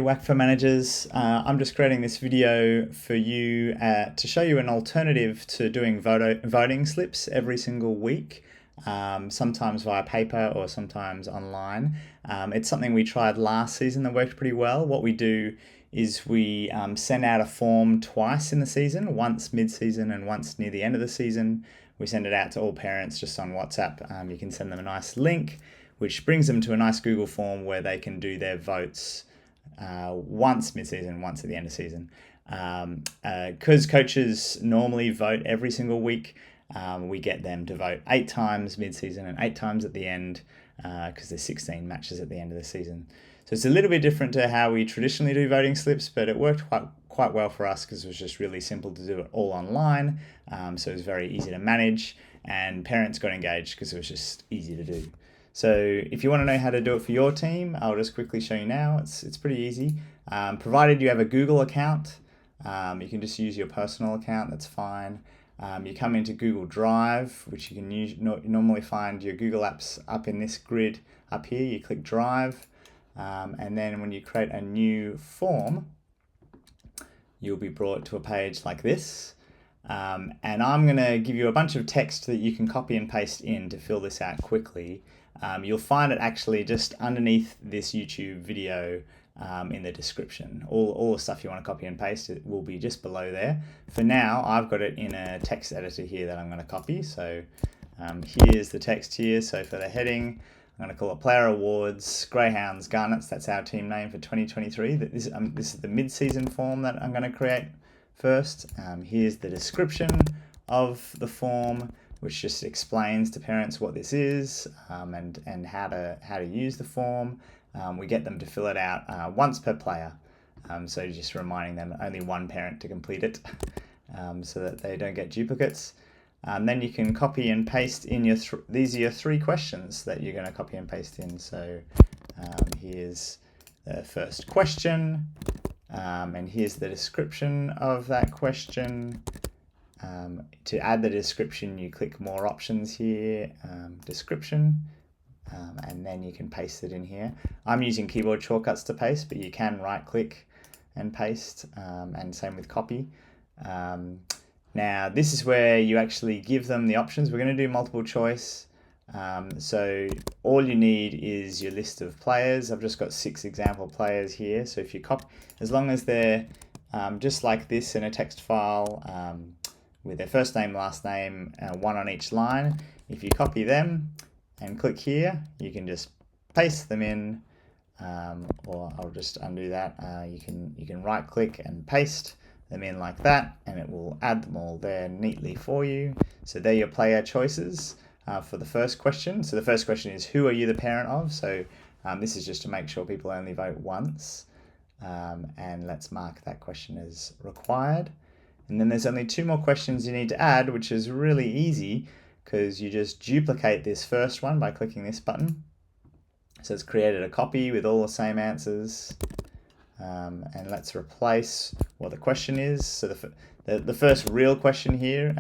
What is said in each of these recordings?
WACFA managers, I'm just creating this video for you to show you an alternative to doing voting slips every single week, sometimes via paper or sometimes online. It's something we tried last season that worked pretty well. What we do is we send out a form twice in the season, once mid-season and once near the end of the season. We send it out to all parents just on WhatsApp. You can send them a nice link, which brings them to a nice Google form where they can do their votes once mid-season, once at the end of season. Because coaches normally vote every single week, we get them to vote 8 times mid-season and 8 times at the end, because there's 16 matches at the end of the season. So it's a little bit different to how we traditionally do voting slips, but it worked quite well for us because it was just really simple to do it all online. So it was very easy to manage, and parents got engaged because it was just easy to do. So if you want to know how to do it for your team, I'll just quickly show you now. It's pretty easy. Provided you have a Google account, you can just use your personal account, that's fine. You come into Google Drive, which you can normally find your Google apps up in this grid up here. You click Drive, and then when you create a new form, you'll be brought to a page like this. And I'm going to give you a bunch of text that you can copy and paste in to fill this out quickly. You'll find it actually just underneath this YouTube video in the description. All the stuff you want to copy and paste, it will be just below there. For now, I've got it in a text editor here that I'm going to copy. So here's the text here. So for the heading, I'm going to call it Player Awards, Greyhounds, Garnets. That's our team name for 2023. This is the mid-season form that I'm going to create first. Here's the description of the form, which just explains to parents what this is and how to use the form. We get them to fill it out once per player, so just reminding them only one parent to complete it, so that they don't get duplicates. Then you can copy and paste in your these are your 3 questions that you're going to copy and paste in. So here's the first question, and here's the description of that question. To add the description, you click more options here, description, and then you can paste it in here. I'm using keyboard shortcuts to paste, but you can right click and paste, and same with copy. Now this is where you actually give them the options. We're going to do multiple choice. So all you need is your list of players. I've just got 6 example players here. So if you copy, as long as they're just like this in a text file, with their first name, last name, 1 on each line. If you copy them and click here, you can just paste them in, or I'll just undo that. You can right click and paste them in like that, and it will add them all there neatly for you. So they're your player choices for the first question. So the first question is, who are you the parent of? So this is just to make sure people only vote once, and let's mark that question as required. And then there's only 2 more questions you need to add, which is really easy because you just duplicate this first one by clicking this button. So it's created a copy with all the same answers. And let's replace what the question is. So the first real question here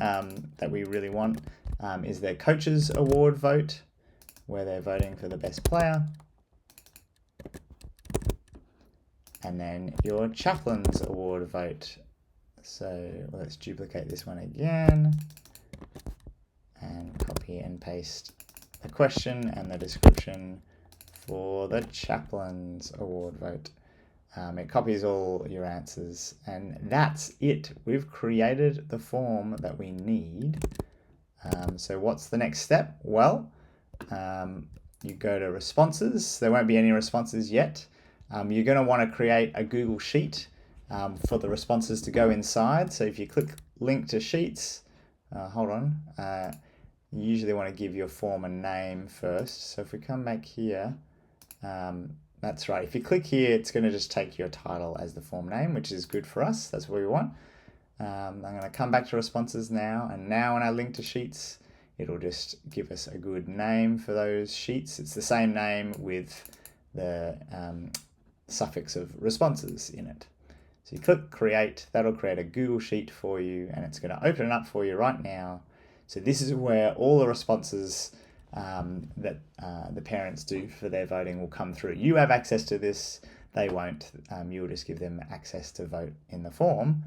that we really want is their coach's award vote, where they're voting for the best player. And then your chaplain's award vote. So let's duplicate this one again and copy and paste the question and the description for the chaplain's award vote. It copies all your answers, and that's it. We've created the form that we need. So what's the next step? Well, you go to responses. There won't be any responses yet. You're going to want to create a Google Sheet for the responses to go inside. So if you click link to sheets, you usually want to give your form a name first. So if we come back here, that's right. If you click here, it's going to just take your title as the form name, which is good for us. That's what we want. I'm going to come back to responses now, and now when I link to sheets, it'll just give us a good name for those sheets. It's the same name with the suffix of responses in it. So you click create, that'll create a Google Sheet for you, and it's going to open it up for you right now. So this is where all the responses that the parents do for their voting will come through. You have access to this. They won't. You'll just give them access to vote in the form.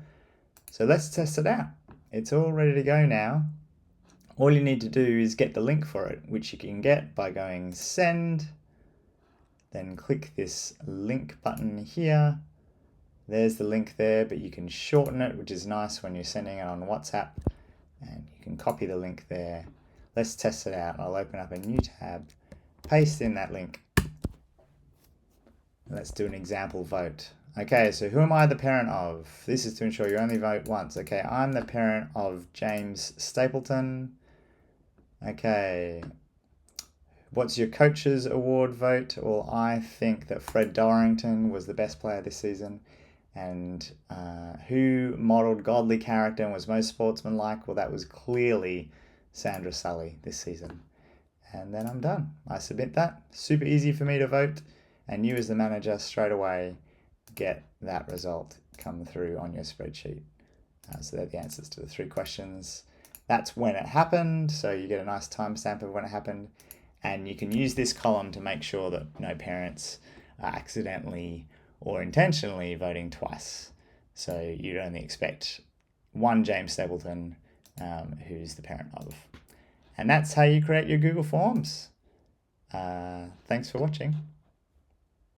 So let's test it out. It's all ready to go now. All you need to do is get the link for it, which you can get by going send, then click this link button here. There's the link there, but you can shorten it, which is nice when you're sending it on WhatsApp, and you can copy the link there. Let's test it out. I'll open up a new tab, paste in that link. Let's do an example vote. Okay, so who am I the parent of? This is to ensure you only vote once. Okay, I'm the parent of James Stapleton. Okay, what's your coach's award vote? Well, I think that Fred Dorrington was the best player this season. And who modelled godly character and was most sportsmanlike? Well, that was clearly Sandra Sully this season. And then I'm done. I submit that. Super easy for me to vote. And you as the manager straight away get that result come through on your spreadsheet. So they're the answers to the 3 questions. That's when it happened. So you get a nice timestamp of when it happened. And you can use this column to make sure that no parents are accidentally or intentionally voting twice. So you'd only expect one James Stapleton, who's the parent of. And that's how you create your Google Forms. Thanks for watching.